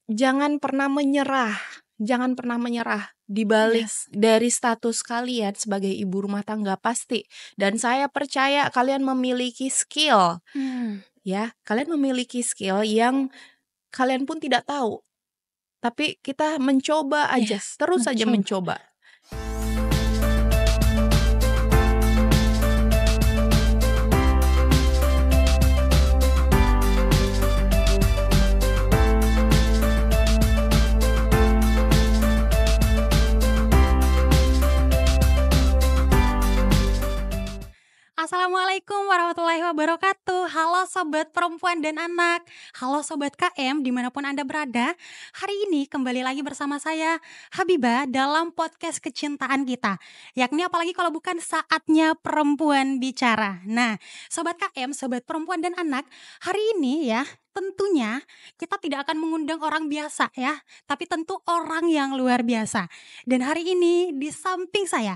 Jangan pernah menyerah, jangan pernah menyerah di balik Yes. dari status kalian sebagai ibu rumah tangga pasti. Dan saya percaya kalian memiliki skill, Mmm, ya. Kalian memiliki skill yang kalian pun tidak tahu. Tapi kita mencoba aja, yes, terus saja mencoba. mencoba. Assalamualaikum warahmatullahi wabarakatuh. Halo sobat perempuan dan anak. Halo sobat KM dimanapun Anda berada. Hari ini kembali lagi bersama saya Habibah dalam podcast kecintaan kita. Yakni apalagi kalau bukan saatnya perempuan bicara. Nah, sobat KM, sobat perempuan dan anak, hari ini ya tentunya kita tidak akan mengundang orang biasa ya, tapi tentu orang yang luar biasa. Dan hari ini di samping saya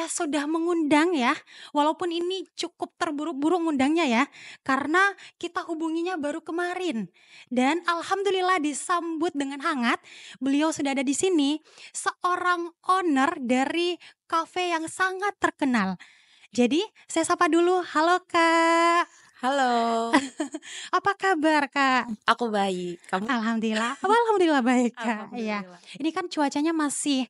sudah mengundang ya. Walaupun ini cukup terburu-buru ngundangnya ya, karena kita hubunginya baru kemarin. Dan alhamdulillah disambut dengan hangat. Beliau sudah ada di sini, seorang owner dari kafe yang sangat terkenal. Jadi, saya sapa dulu. Halo, Kak. Halo, Apa kabar, Kak? aku baik. Kamu? Alhamdulillah baik, Kak. Iya. Alhamdulillah. Ini kan cuacanya masih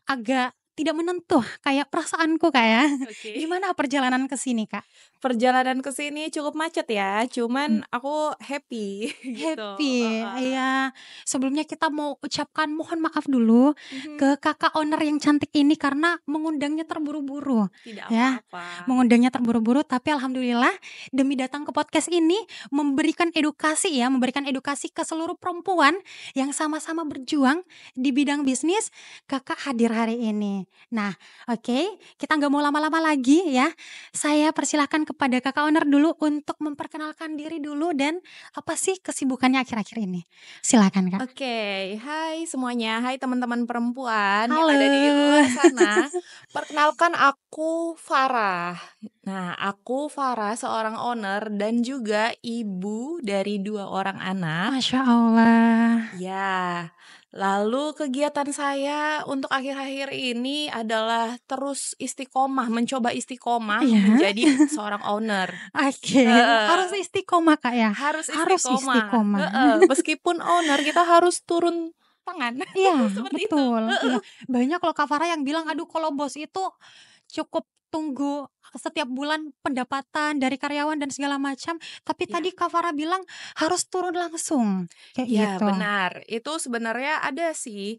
agak tidak menentu kayak perasaanku, Kak, ya. Oke. Gimana perjalanan ke sini, Kak? Perjalanan ke sini cukup macet ya, Mmm. cuman aku happy gitu. Happy, Heeh. iya. Sebelumnya kita mau ucapkan mohon maaf dulu Mhm. ke Kakak owner yang cantik ini karena mengundangnya terburu-buru, Tidak ya. apa-apa. Mengundangnya terburu-buru tapi alhamdulillah demi datang ke podcast ini memberikan edukasi ke seluruh perempuan yang sama-sama berjuang di bidang bisnis, Kakak hadir hari ini. Nah, oke, kita nggak mau lama-lama lagi ya. Saya persilahkan kepada Kakak owner dulu untuk memperkenalkan diri dulu dan apa sih kesibukannya akhir-akhir ini? Silakan, Kak. Oke, hai semuanya, hai teman-teman perempuan yang Halo. ada di luar sana. Perkenalkan aku Farah. Nah, aku Farah seorang owner dan juga ibu dari 2 orang anak. Masya Allah. Ya, lalu kegiatan saya untuk akhir-akhir ini adalah terus istiqomah, mencoba istiqomah Iya, menjadi seorang owner. oke. Harus Heeh. istiqomah, Kak, ya? Harus Harus istiqomah, istiqomah. heeh, meskipun owner kita harus turun tangan, Iya, seperti itu, betul. heeh. Iya, banyak loh Kak Farah yang bilang, "Aduh kalau bos itu cukup tunggu setiap bulan pendapatan dari karyawan dan segala macam." Tapi Iya, tadi Kak Farah bilang harus turun langsung, kayak iya gitu. benar, itu sebenarnya ada sih,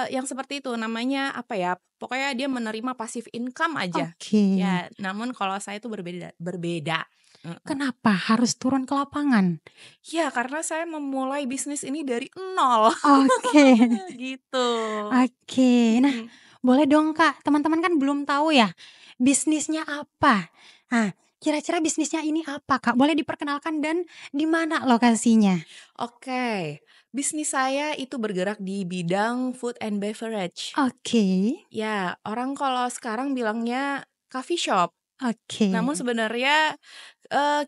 yang seperti itu namanya apa ya, pokoknya dia menerima passive income aja. Oke. Ya, namun kalau saya itu berbeda berbeda, heeh. Kenapa harus turun ke lapangan? Ya karena saya memulai bisnis ini dari nol, Oke. gitu, Oke. Nah, mhm. boleh dong Kak, teman-teman kan belum tahu ya, bisnisnya apa? Nah, kira-kira bisnisnya ini apa Kak? Boleh diperkenalkan dan di mana lokasinya? Oke, bisnis saya itu bergerak di bidang food and beverage. Oke, Ya, orang kalau sekarang bilangnya coffee shop. oke. Namun sebenarnya,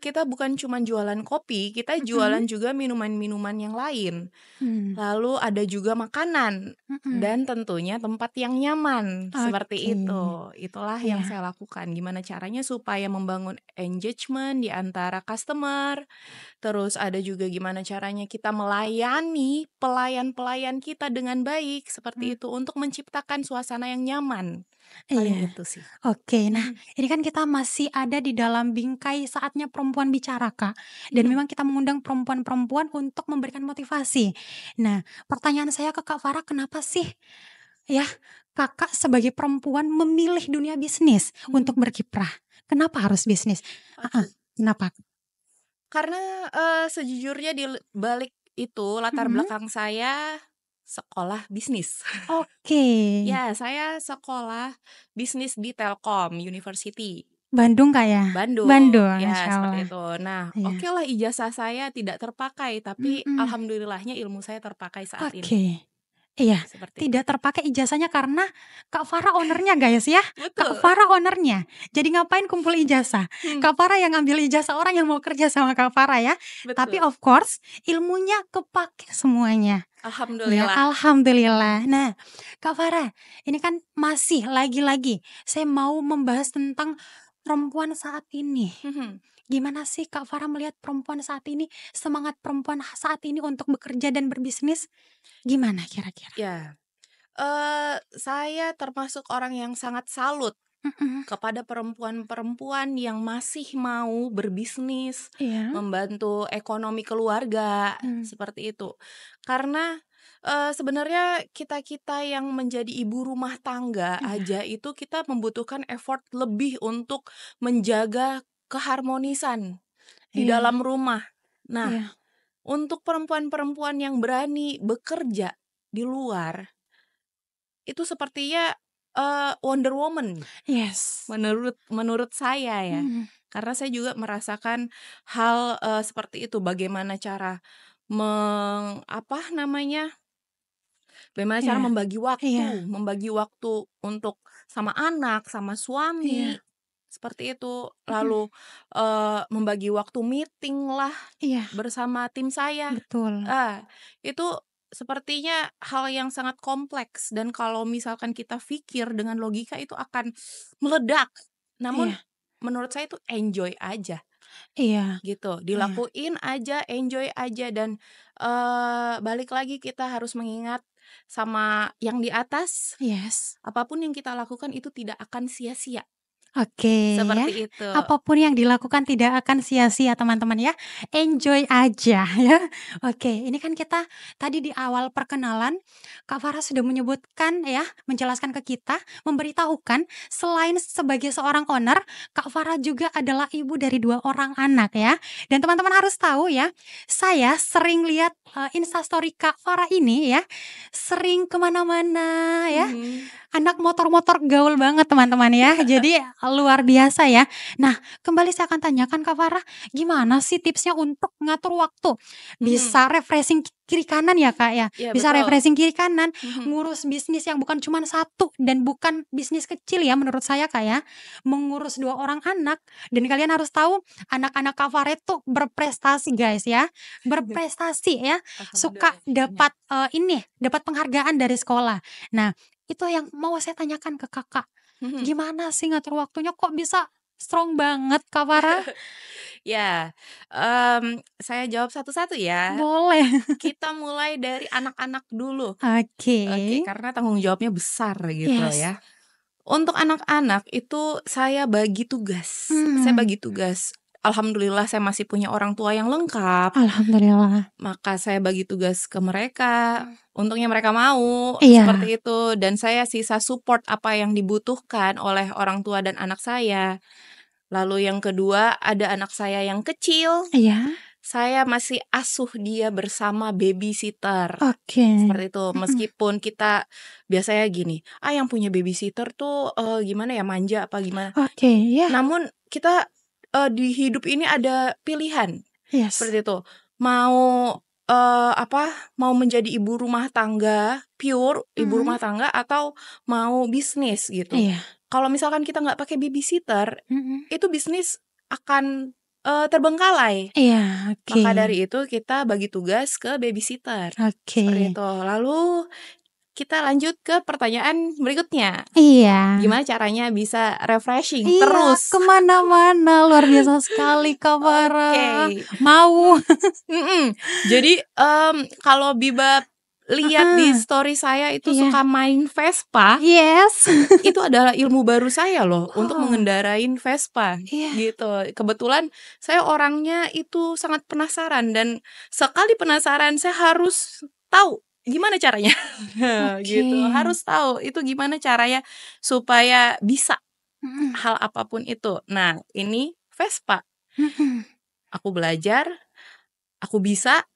kita bukan cuma jualan kopi, kita Mhm, jualan juga minuman-minuman yang lain. mmm, Lalu ada juga makanan mhm. dan tentunya tempat yang nyaman, seperti Oke, itu. Itulah yang iya, saya lakukan. Gimana caranya supaya membangun engagement di antara customer, terus ada juga gimana caranya kita melayani pelayan-pelayan kita dengan baik, mmm, seperti itu, untuk menciptakan suasana yang nyaman. Paling iya. itu sih. Oke, nah Mhm, ini kan kita masih ada di dalam bingkai saatnya perempuan bicara, Kak, dan mhm. memang kita mengundang perempuan-perempuan untuk memberikan motivasi. Nah, pertanyaan saya ke Kak Farah, kenapa sih ya Kakak sebagai perempuan memilih dunia bisnis untuk Mhm, berkiprah? Kenapa harus bisnis? Heeh, oke. kenapa? Karena, sejujurnya di balik itu latar Mhm, belakang saya sekolah bisnis. oke. Ya, saya sekolah bisnis di Telkom University, Bandung, Kak, ya? Bandung. Bandung, Ya, Masya seperti Allah, itu. Nah, iya, okelah ijazah saya tidak terpakai, tapi mhm, alhamdulillahnya ilmu saya terpakai saat ini. oke. Iya, seperti itu. tidak terpakai ijazahnya karena Kak Farah owner-nya guys ya, Kak Betul, Farah owner-nya. Jadi ngapain kumpul ijazah, hmm, Kak Farah yang ngambil ijazah orang yang mau kerja sama Kak Farah ya. Tapi betul. of course ilmunya kepake semuanya, ya Alhamdulillah. alhamdulillah. Nah, Kak Farah, ini kan masih lagi-lagi saya mau membahas tentang perempuan saat ini. Mhm, Gimana sih Kak Farah melihat perempuan saat ini, semangat perempuan saat ini untuk bekerja dan berbisnis, gimana kira-kira? ya, saya termasuk orang yang sangat salut Mhm, kepada perempuan-perempuan yang masih mau berbisnis, iya, membantu ekonomi keluarga, mmm, seperti itu. Karena, sebenarnya kita-kita yang menjadi ibu rumah tangga iya aja itu kita membutuhkan effort lebih untuk menjaga keharmonisan di iya dalam rumah. Nah, iya, untuk perempuan-perempuan yang berani bekerja di luar, itu sepertinya, Wonder Woman. yes, Menurut menurut saya ya, mhm, karena saya juga merasakan hal, seperti itu, bagaimana cara apa namanya, bagaimana cara iya iya membagi waktu untuk sama anak, sama suami, iya, seperti itu. mhm, Lalu, membagi waktu meeting lah iya, bersama tim saya. betul, Itu sepertinya hal yang sangat kompleks dan kalau misalkan kita pikir dengan logika itu akan meledak. Namun iya menurut saya itu enjoy aja iya gitu, iya, dilakuin aja, enjoy aja dan, balik lagi kita harus mengingat sama yang di atas, yes. apapun yang kita lakukan itu tidak akan sia-sia, Oke ya, seperti itu. apapun yang dilakukan tidak akan sia-sia teman-teman ya, enjoy aja ya. Oke, ini kan kita tadi di awal perkenalan, Kak Farah sudah menyebutkan ya, menjelaskan ke kita, memberitahukan selain sebagai seorang owner, Kak Farah juga adalah ibu dari 2 orang anak ya. Dan teman-teman harus tahu ya, saya sering lihat, Insta story Kak Farah ini ya, sering ke mana-mana ya, Mhm, anak motor-motor gaul banget teman-teman ya, jadi luar biasa ya. Nah, kembali saya akan tanyakan Kak Farah, gimana sih tipsnya untuk ngatur waktu? mhm, Bisa refreshing kiri kanan ya Kak ya, iya bisa betul, refreshing kiri kanan, mhm, ngurus bisnis yang bukan cuman satu dan bukan bisnis kecil ya menurut saya Kak ya, mengurus 2 orang anak dan kalian harus tahu anak-anak Kak Farah itu berprestasi guys ya, berprestasi ya, suka alhamdulillahnya, dapat, dapat penghargaan dari sekolah. Nah, itu yang mau saya tanyakan ke Kakak, mhm. gimana sih ngatur waktunya kok bisa strong banget Kak Farah? Ya, saya jawab satu-satu ya. Boleh. Kita mulai dari anak-anak dulu. Oke. Oke, karena tanggung jawabnya besar gitu Yes. ya. Untuk anak-anak itu saya bagi tugas. Saya Mmm, bagi tugas. Alhamdulillah saya masih punya orang tua yang lengkap, alhamdulillah. maka saya bagi tugas ke mereka. Mmm. Untungnya mereka mau, Iya seperti itu. Dan saya sisa support apa yang dibutuhkan oleh orang tua dan anak saya. Lalu yang kedua, ada anak saya yang kecil, iya, saya masih asuh dia bersama babysitter. oke. Seperti itu, Mhm, meskipun kita biasanya gini, yang punya babysitter tuh, gimana ya, manja apa gimana. oke, iya, Namun kita, di hidup ini ada pilihan, yes. seperti itu. Mau, mau menjadi ibu rumah tangga, pure ibu Mhm, rumah tangga atau mau bisnis gitu. iya, Kalau misalkan kita nggak pakai babysitter, mhm, itu bisnis akan, terbengkalai. iya, oke, Maka dari itu kita bagi tugas ke babysitter, oke. seperti itu. Lalu kita lanjut ke pertanyaan berikutnya, Iya. gimana caranya bisa refreshing Iya, terus? ke mana-mana, luar biasa sekali Kak Farah. Oke, Mau. mhm. Jadi, kalau Biba lihat di Heeh, story saya itu iya. suka main Vespa, Yes. itu adalah ilmu baru saya loh untuk Oh, mengendarain Vespa, iya, gitu. Kebetulan saya orangnya itu sangat penasaran dan sekali penasaran saya harus tahu gimana caranya, oke. gitu. Harus tahu itu gimana caranya supaya bisa Mhm, hal apapun itu. Nah, ini Vespa, mhm, aku belajar, aku bisa,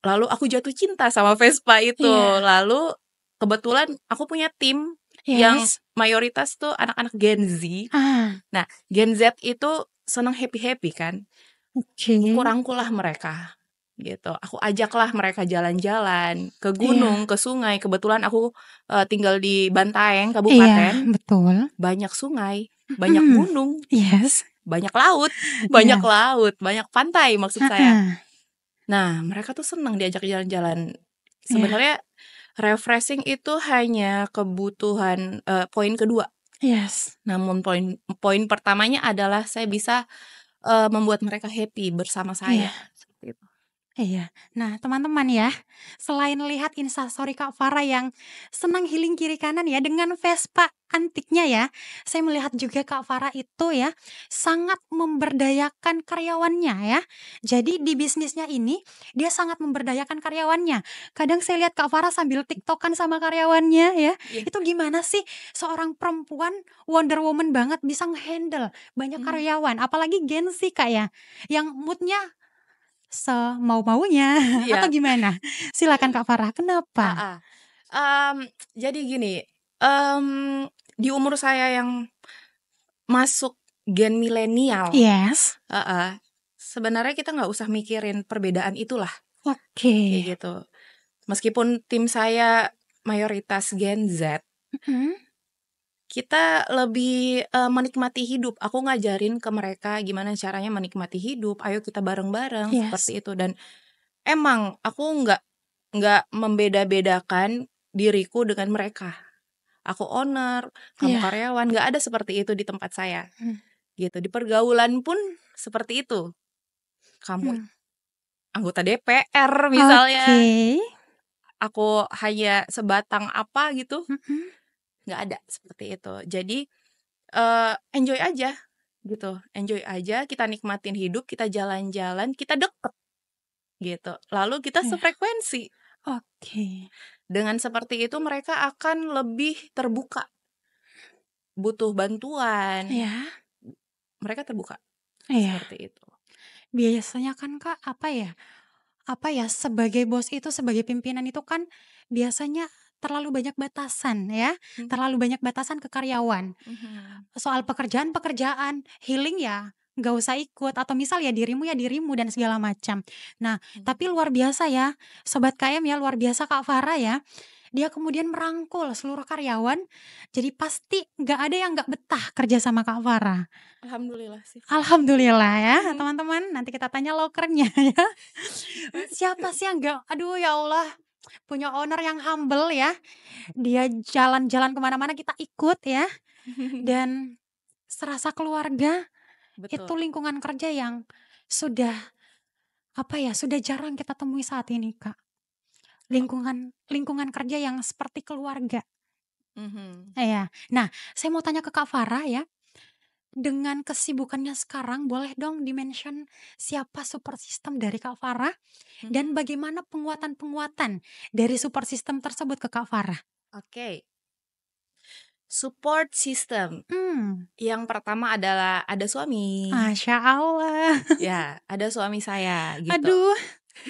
lalu aku jatuh cinta sama Vespa itu. iya, Lalu kebetulan aku punya tim yang yes. mayoritas tuh anak-anak Gen Z. Ah, Nah, Gen Z itu senang happy-happy kan, oke. aku rangkullah mereka. gitu. Aku ajaklah mereka jalan-jalan ke Iya. gunung, ke sungai. Kebetulan aku tinggal di Bantaeng, Iya, kabupaten. betul. Banyak sungai, banyak Mhm. gunung, Yes. banyak laut, Iya. banyak pantai maksud saya. Heeh. Nah, mereka tuh senang diajak jalan-jalan. Iya. Sebenarnya refreshing itu hanya kebutuhan poin kedua. Yes. Namun poin pertamanya adalah saya bisa membuat mereka happy bersama Iya. saya. Seperti itu. Iya. Nah, teman-teman ya, selain lihat instastory Kak Farah yang senang healing kiri kanan ya dengan Vespa antiknya ya, saya melihat juga Kak Farah itu ya sangat memberdayakan karyawannya ya. Jadi di bisnisnya ini dia sangat memberdayakan karyawannya. Kadang saya lihat Kak Farah sambil tiktokan sama karyawannya ya. Iya. Itu gimana sih seorang perempuan Wonder Woman banget bisa ngehandle banyak Mhm. karyawan, apalagi Gen Z Kak ya, yang moodnya semau-maunya atau Iya. gimana? Silakan Kak Farah, kenapa? Heeh. Jadi gini, di umur saya yang masuk gen milenial, Yes. sebenarnya kita nggak usah mikirin perbedaan itulah, Oke. kayak gitu. Meskipun tim saya mayoritas Gen Z, Mhm. kita lebih menikmati hidup. Aku ngajarin ke mereka gimana caranya menikmati hidup. Ayo kita bareng-bareng Yes. seperti itu. Dan emang aku nggak membeda-bedakan diriku dengan mereka. Aku owner, kamu Iya. karyawan, nggak ada seperti itu di tempat saya. Mmm. Gitu. Di pergaulan pun seperti itu. Kamu Mmm. anggota DPR Oke. misalnya, aku hanya sebatang apa gitu, Mhm. nggak ada seperti itu. Jadi enjoy aja gitu, enjoy aja, kita nikmatin hidup, kita jalan-jalan, kita deket gitu. Lalu kita Iya. sefrekuensi. Oke. Dengan seperti itu mereka akan lebih terbuka, butuh bantuan, Iya. mereka terbuka, Iya. seperti itu. Biasanya kan Kak, apa ya, sebagai bos itu, sebagai pimpinan itu kan biasanya terlalu banyak batasan ya, Mmm, terlalu banyak batasan ke karyawan. mhm, Soal pekerjaan-pekerjaan, healing ya nggak usah ikut, atau misal ya dirimu dan segala macam. Nah, tapi mhm. luar biasa ya, Sobat KM ya, luar biasa Kak Farah ya, dia kemudian merangkul seluruh karyawan, jadi pasti nggak ada yang nggak betah kerja sama Kak Farah. Alhamdulillah sih. Alhamdulillah ya, Mhm. teman-teman, nanti kita tanya lokernya ya. Siapa sih yang nggak aduh ya Allah, punya owner yang humble ya, dia jalan-jalan kemana mana kita ikut ya, dan serasa keluarga. Itu Betul. lingkungan kerja yang sudah, apa ya, sudah jarang kita temui saat ini, Kak. Lingkungan lingkungan kerja yang seperti keluarga. Mhm, Iya. Nah, saya mau tanya ke Kak Farah ya, dengan kesibukannya sekarang boleh dong di-mention siapa support system dari Kak Farah dan mhm. bagaimana penguatan-penguatan dari support system tersebut ke Kak Farah? Oke, support system. Mmm, Yang pertama adalah ada suami. Masya Allah. Ya, ada suami saya gitu. Aduh,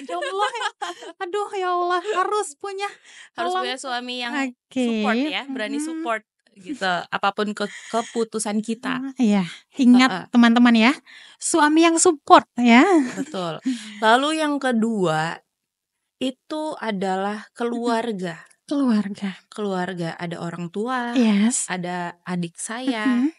ya Allah ya, aduh ya Allah, harus punya, Harus tolong. punya suami yang Oke. support ya, berani Mhm. support gitu, apapun keputusan kita. Iya, ingat Heeh, teman-teman ya, suami yang support ya. betul. Lalu yang kedua, itu adalah Mhm, keluarga. keluarga. Keluarga, ada orang tua, Yes. ada adik saya, Mhm,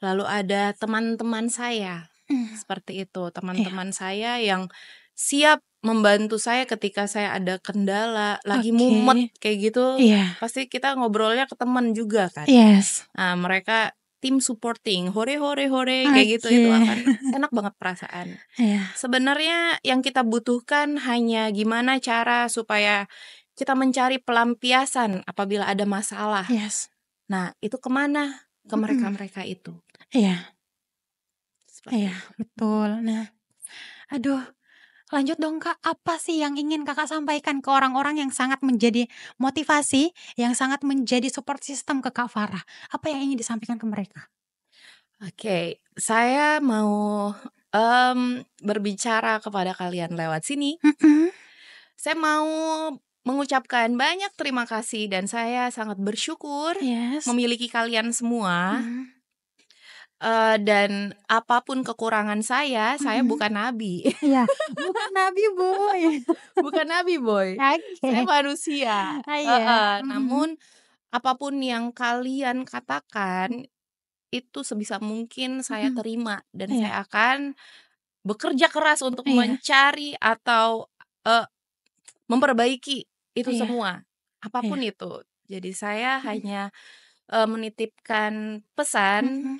lalu ada teman-teman saya. mmm, Seperti itu, iya, teman-teman saya yang siap membantu saya ketika saya ada kendala, lagi oke, mumet kayak gitu, iya, pasti kita ngobrolnya ke teman juga kan. yes, Nah, mereka tim supporting, "Hore hore hore," kayak gitu, oke, itu akan enak banget perasaan. iya, Sebenarnya yang kita butuhkan hanya gimana cara supaya kita mencari pelampiasan apabila ada masalah. yes, Nah, itu kemana? Ke mhm, mereka-mereka itu, iya, seperti iya, itu. betul. Nah, aduh, lanjut dong Kak, apa sih yang ingin Kakak sampaikan ke orang-orang yang sangat menjadi motivasi, yang sangat menjadi support system ke Kak Farah? Apa yang ingin disampaikan ke mereka? Oke, saya mau, berbicara kepada kalian lewat sini. Mhm, Saya mau mengucapkan banyak terima kasih dan saya sangat bersyukur yes, memiliki kalian semua. mhm, Dan apapun kekurangan saya Mhm. bukan nabi. Iya, bukan nabi, Boy. Bukan nabi, Boy. Saya Oke. manusia, Iya, heeh. mhm. Namun apapun yang kalian katakan, itu sebisa mungkin saya Mhm. terima dan Iya, saya akan bekerja keras untuk iya, mencari atau, eee, memperbaiki itu iya, semua, iya. apapun itu. Jadi saya Mhm. hanya, menitipkan pesan, Mhm.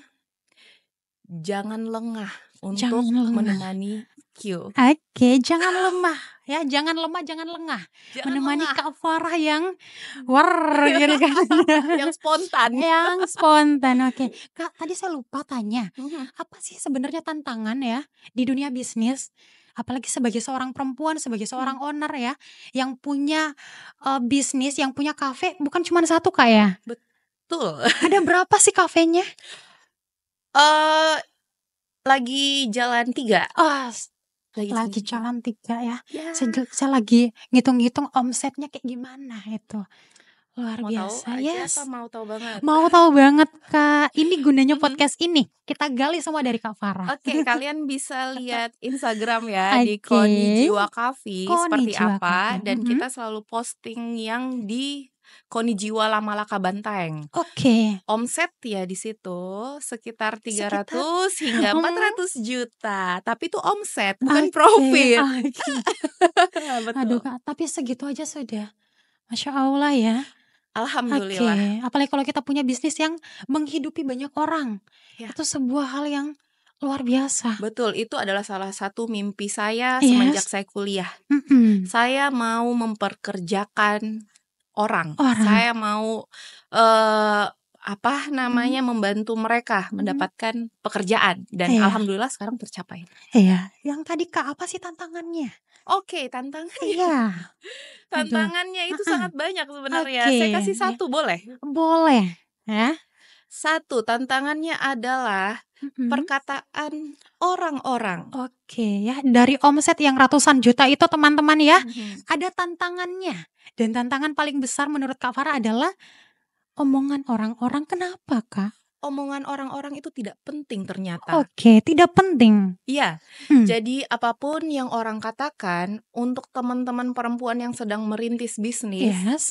jangan lengah untuk Jangan lengah. menemani Q. Oke, jangan lemah ya, jangan lemah, jangan lengah. Jangan Menemani lengah. Kak Farah yang war gitu kan. Yang spontan. Yang spontan, oke. Kak, tadi saya lupa tanya, Mhm. apa sih sebenarnya tantangan ya di dunia bisnis? Apalagi sebagai seorang perempuan, sebagai Mhm. seorang owner ya, yang punya, bisnis, yang punya kafe bukan cuma satu Kak ya? Betul. Ada berapa sih kafenya? Eee, lagi jalan 3. Oh, Lagi jalan lagi 3. jalan 3 ya. Ya, Saya lagi ngitung-ngitung omsetnya kayak gimana itu. Luar mau tahu biasa, aja apa yes. mau tahu banget? Mau tahu banget, Kak. Ini gunanya Mhm. podcast ini, kita gali semua dari Kak Farah. Oke, kalian bisa lihat Instagram ya di Oke. Konichiwa Coffee seperti Konnichiwa apa Cafe, dan mhm. kita selalu posting yang di Konichiwa Lamalaka Banteng. Oke, Omset ya di situ sekitar sekitar 300 hingga empat mmm, ratus juta, tapi itu omset bukan oke, profit. oke. Aduh, Betul. Kak, tapi segitu aja sudah Masya Allah ya. Alhamdulillah. Oke, apalagi kalau kita punya bisnis yang menghidupi banyak orang, Ya. itu sebuah hal yang luar biasa. Betul, itu adalah salah satu mimpi saya semenjak Yes, saya kuliah. mhm, Saya mau memperkerjakan orang. orang, Saya mau, eee, apa mhm, namanya, membantu mereka mhm, mendapatkan pekerjaan dan iya, alhamdulillah sekarang tercapai. iya. Yang tadi, Kak, apa sih tantangannya? Oke, tantangannya Iya, aduh, tantangannya itu heeh, sangat banyak sebenarnya. oke, Saya kasih iya, satu boleh? boleh, ya, Satu, tantangannya adalah mhm. perkataan orang-orang. Oke ya, dari omset yang ratusan juta itu teman-teman ya, Mhm. ada tantangannya. Dan tantangan paling besar menurut Kak Farah adalah omongan orang-orang. Kenapa, Kak? Omongan orang-orang itu tidak penting ternyata. Oke, tidak penting. Iya, Hmm, jadi apapun yang orang katakan untuk teman-teman perempuan yang sedang merintis bisnis, yes.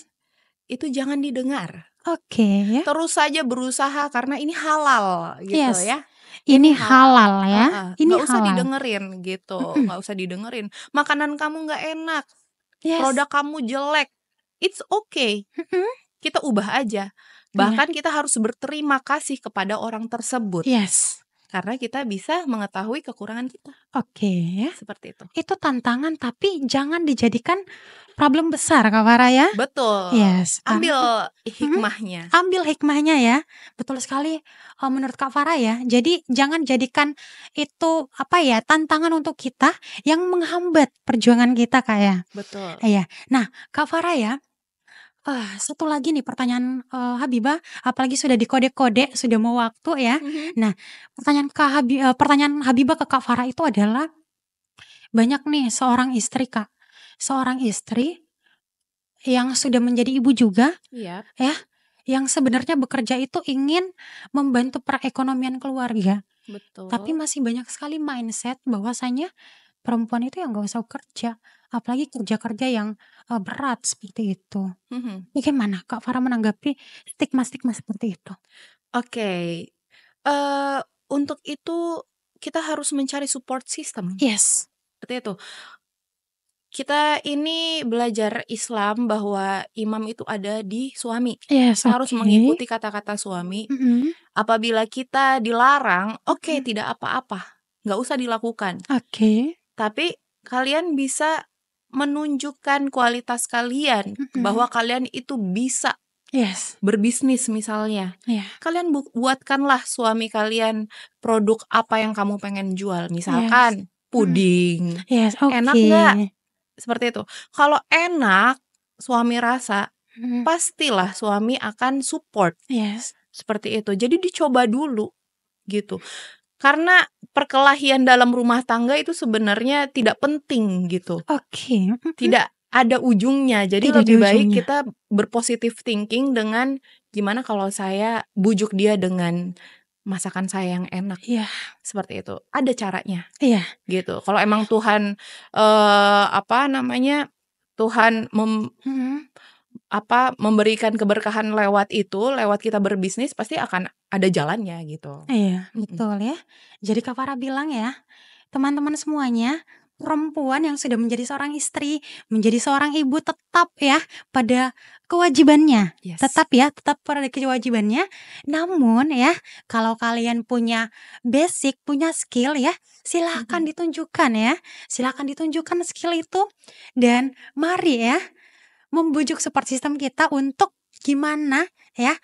itu jangan didengar. Oke ya, Terus saja berusaha karena ini halal gitu yes. ya. Ini Ini halal, halal ya, heeh, ini nggak usah halal. didengerin gitu, Mhm, nggak usah didengerin. Makanan kamu nggak enak, yes. produk kamu jelek, it's okay, Mhm, kita ubah aja. iya, Bahkan kita harus berterima kasih kepada orang tersebut, yes. karena kita bisa mengetahui kekurangan kita, Oke ya. seperti itu. Itu tantangan tapi jangan dijadikan problem besar Kak Farah ya. Betul, Yes, ambil mhm, hikmahnya. ambil hikmahnya ya. Betul sekali, menurut Kak Farah ya. Jadi jangan jadikan itu, apa ya, tantangan untuk kita yang menghambat perjuangan kita, Kak, ya. Betul. Iya. Nah, Kak Farah ya, satu lagi nih pertanyaan, Habibah, apalagi sudah dikode-kode, sudah mau waktu ya. Mhm. Nah, pertanyaan Habibah ke Kak Farah itu adalah, banyak nih seorang istri, Kak. Seorang istri yang sudah menjadi ibu juga Iya, ya, yang sebenarnya bekerja itu ingin membantu perekonomian keluarga, tapi betul. masih banyak sekali mindset bahwasanya perempuan itu ya nggak usah kerja, apalagi kerja-kerja yang, berat seperti itu. Mhm. Bagaimana Kak Farah menanggapi stigma-stigma seperti itu? Oke, untuk itu kita harus mencari support system, Yes, seperti itu. Kita ini belajar Islam bahwa imam itu ada di suami. yes, Kita harus oke, mengikuti kata-kata suami. mhm, Apabila kita dilarang, oke, mhm, tidak apa-apa, nggak usah dilakukan. oke, Tapi kalian bisa menunjukkan kualitas kalian, mhm, bahwa kalian itu bisa yes, berbisnis misalnya. iya, Kalian buatkanlah suami kalian produk apa yang kamu pengen jual, yes, misalkan mhm, puding, yes, enak oke, nggak? Seperti itu. Kalau enak, suami rasa, mhm, pastilah suami akan support, yes, seperti itu. Jadi dicoba dulu, gitu. Karena perkelahian dalam rumah tangga itu sebenarnya tidak penting gitu, oke, mhm, tidak ada ujungnya. Jadi tidak ada lebih baik ujungnya. kita berpositif thinking dengan, gimana kalau saya bujuk dia dengan masakan saya yang enak. Iya. Seperti itu. Ada caranya Iya. gitu. Kalau emang Tuhan Tuhan Mhm. memberikan keberkahan lewat itu, lewat kita berbisnis pasti akan ada jalannya gitu. Iya, Mhm. betul ya. Jadi Kak Farah bilang ya, teman-teman semuanya, perempuan yang sudah menjadi seorang istri, menjadi seorang ibu tetap ya pada kewajibannya. Yes. Tetap pada kewajibannya. Namun ya, kalau kalian punya basic, punya skill ya, silahkan Mhm. ditunjukkan ya. Silahkan ditunjukkan skill itu dan mari ya membujuk support system kita untuk gimana ya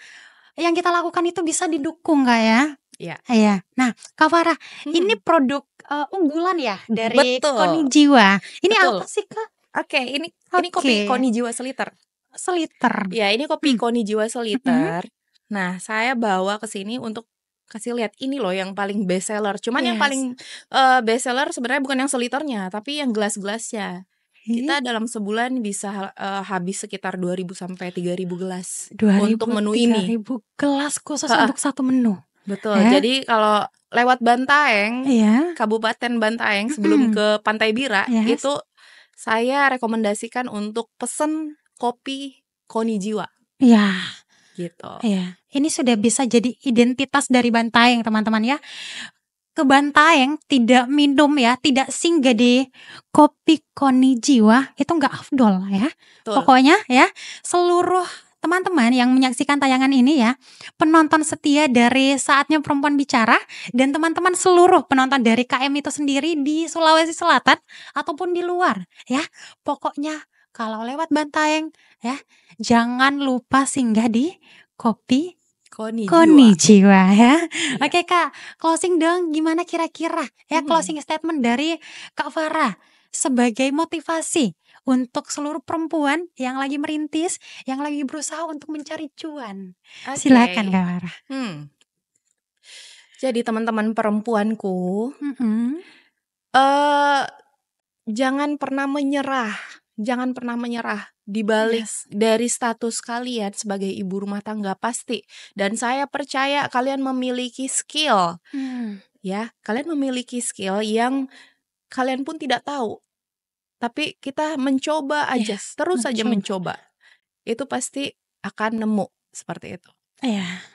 yang kita lakukan itu bisa didukung Kak ya. Iya. Iya. Nah, Kak Farah, ini Mhm. produk, unggulan ya dari Betul, Konichiwa. Ini apa betul. sih, Kak? Oke, ini kopi Oke, Konichiwa Seliter. seliter. Ya, ini kopi Mmm, Konichiwa mhm, Seliter. Nah, saya bawa ke sini untuk kasih lihat, ini loh yang paling best seller. Cuman yang yes. paling, best seller sebenarnya bukan yang seliternya, tapi yang gelas-gelasnya. Ih, Kita dalam sebulan bisa, habis sekitar 2.000 sampai 3.000 gelas untuk 2.000, menu ini. 3.000 gelas khusus Heeh, untuk satu menu, betul. ya. Jadi kalau lewat Bantaeng, Iya, Kabupaten Bantaeng sebelum mhm, ke Pantai Bira, yes. itu saya rekomendasikan untuk pesen kopi Konichiwa, Iya, gitu. iya. Ini sudah bisa jadi identitas dari Bantaeng, teman-teman ya. Ke Bantaeng tidak minum ya, tidak singgah di kopi Konichiwa itu nggak afdol ya. Betul. Pokoknya ya, seluruh teman-teman yang menyaksikan tayangan ini ya, penonton setia dari Saatnya Perempuan Bicara dan teman-teman seluruh penonton dari KM itu sendiri di Sulawesi Selatan ataupun di luar ya. Pokoknya kalau lewat Bantaeng ya, jangan lupa singgah di kopi Konichiwa. Konichiwa ya. Iya. Oke Kak, closing dong gimana kira-kira ya Mhm. closing statement dari Kak Farah sebagai motivasi untuk seluruh perempuan yang lagi merintis, yang lagi berusaha untuk mencari cuan. Oke. Silakan Kak Farah. Hmm. Jadi teman-teman perempuanku, Mhm. eee, jangan pernah menyerah di balik Yes. dari status kalian sebagai ibu rumah tangga pasti, dan saya percaya kalian memiliki skill, Mmm, ya. Kalian memiliki skill yang kalian pun tidak tahu, tapi kita mencoba aja, yes, terus saja mencoba. mencoba, itu pasti akan nemu, seperti itu. Iya,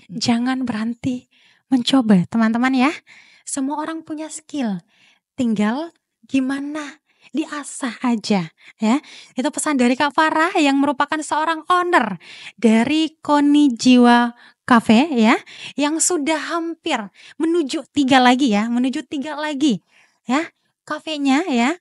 Mhm. jangan berhenti mencoba teman-teman ya. Semua orang punya skill. Tinggal gimana diasah aja ya. Itu pesan dari Kak Farah yang merupakan seorang owner dari Konichiwa Cafe ya, yang sudah hampir menuju 3 lagi ya kafenya ya.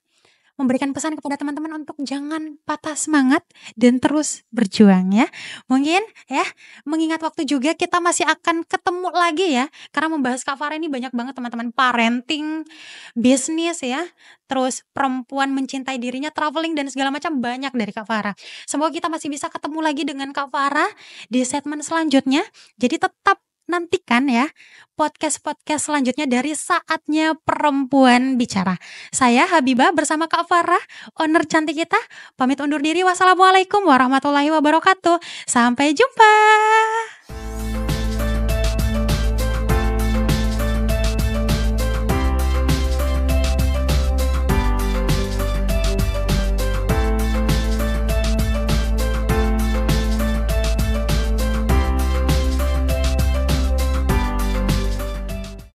Memberikan pesan kepada teman-teman untuk jangan patah semangat dan terus berjuang ya. Mungkin ya, mengingat waktu juga kita masih akan ketemu lagi ya, karena membahas Kak Farah ini banyak banget teman-teman, parenting, bisnis ya, terus perempuan mencintai dirinya, traveling dan segala macam banyak dari Kak Farah. Semoga kita masih bisa ketemu lagi dengan Kak Farah di segmen selanjutnya. Jadi tetap nantikan ya podcast-podcast selanjutnya dari Saatnya Perempuan Bicara. Saya Habibah bersama Kak Farah, owner cantik kita, pamit undur diri. Wassalamualaikum warahmatullahi wabarakatuh. Sampai jumpa.